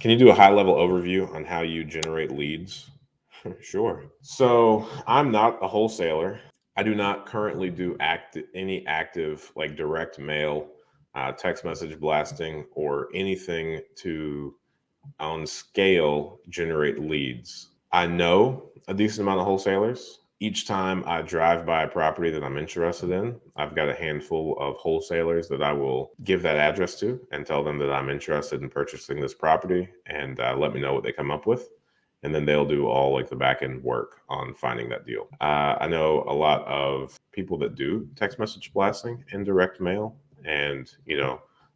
Can you do a high-level overview on how you generate leads? Sure. So I'm not a wholesaler. I do not currently do any active like direct mail, text message blasting, or anything to on scale generate leads. I know a decent amount of wholesalers. Each time I drive by a property that I'm interested in, I've got a handful of wholesalers that I will give that address to and tell them that I'm interested in purchasing this property and let me know what they come up with. And then they'll do all like the back end work on finding that deal. I know a lot of people that do text message blasting and direct mail. And,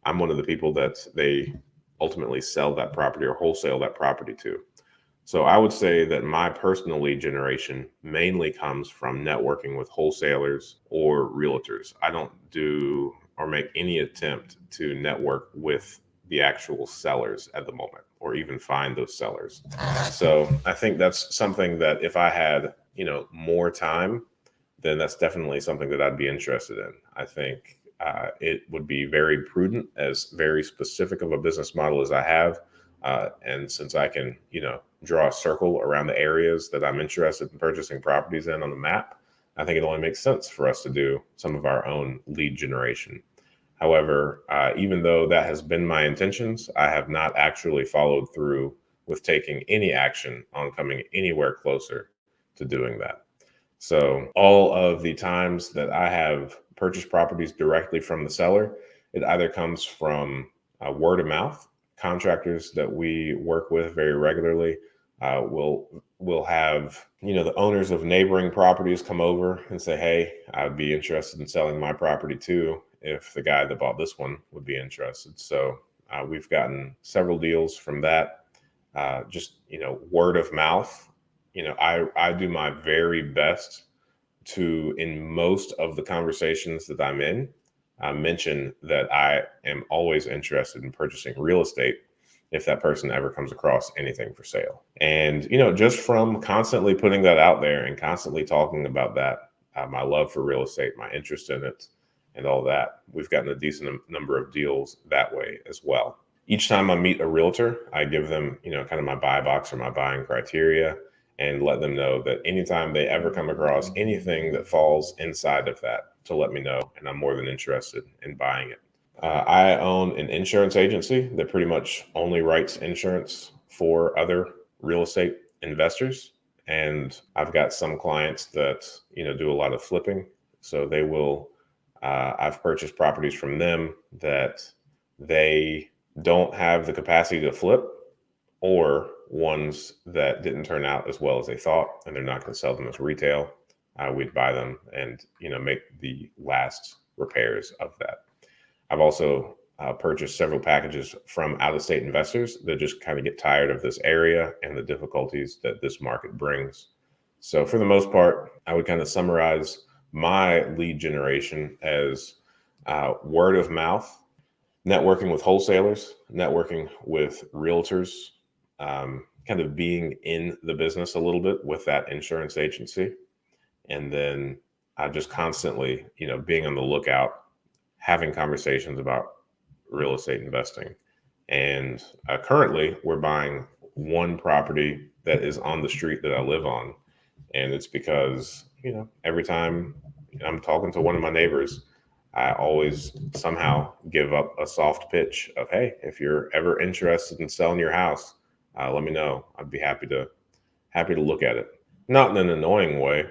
I'm one of the people that they ultimately sell that property or wholesale that property to. So I would say that my personal lead generation mainly comes from networking with wholesalers or realtors. I don't do or make any attempt to network with the actual sellers at the moment or even find those sellers. So I think that's something that if I had, more time, then that's definitely something that I'd be interested in. I think it would be very prudent, as very specific of a business model as I have. And since I can, draw a circle around the areas that I'm interested in purchasing properties in on the map, I think it only makes sense for us to do some of our own lead generation. However, even though that has been my intentions, I have not actually followed through with taking any action on coming anywhere closer to doing that. So, all of the times that I have purchased properties directly from the seller, it either comes from word of mouth. Contractors that we work with very regularly will have the owners of neighboring properties come over and say, "Hey, I'd be interested in selling my property too, if the guy that bought this one would be interested." So we've gotten several deals from that. Just word of mouth. I do my very best to, in most of the conversations that I'm in, mention that I am always interested in purchasing real estate if that person ever comes across anything for sale. And, just from constantly putting that out there and constantly talking about that, my love for real estate, my interest in it, and all that, we've gotten a decent number of deals that way as well. Each time I meet a realtor, I give them, kind of my buy box or my buying criteria and let them know that anytime they ever come across anything that falls inside of that, to let me know. And I'm more than interested in buying it. I own an insurance agency that pretty much only writes insurance for other real estate investors. And I've got some clients that, do a lot of flipping. So I've purchased properties from them that they don't have the capacity to flip, or ones that didn't turn out as well as they thought, and they're not going to sell them as retail. We'd buy them and make the last repairs of that. I've also purchased several packages from out-of-state investors that just kind of get tired of this area and the difficulties that this market brings. So for the most part, I would kind of summarize my lead generation as word of mouth, networking with wholesalers, networking with realtors, kind of being in the business a little bit with that insurance agency. And then just constantly, being on the lookout, having conversations about real estate investing. And currently, we're buying one property that is on the street that I live on. And it's because, every time I'm talking to one of my neighbors, I always somehow give up a soft pitch of, "Hey, if you're ever interested in selling your house, let me know. I'd be happy to look at it." Not in an annoying way,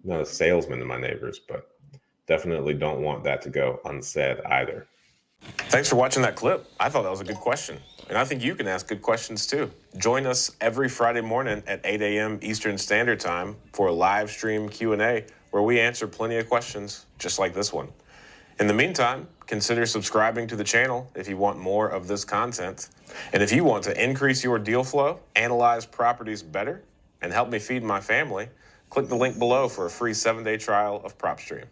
not a salesman to my neighbors, but definitely don't want that to go unsaid either. Thanks for watching that clip. I thought that was a good question. And I think you can ask good questions too. Join us every Friday morning at 8 a.m. Eastern Standard Time for a live stream Q&A where we answer plenty of questions just like this one. In the meantime, consider subscribing to the channel if you want more of this content. And if you want to increase your deal flow, analyze properties better, and help me feed my family, click the link below for a free 7-day trial of PropStream.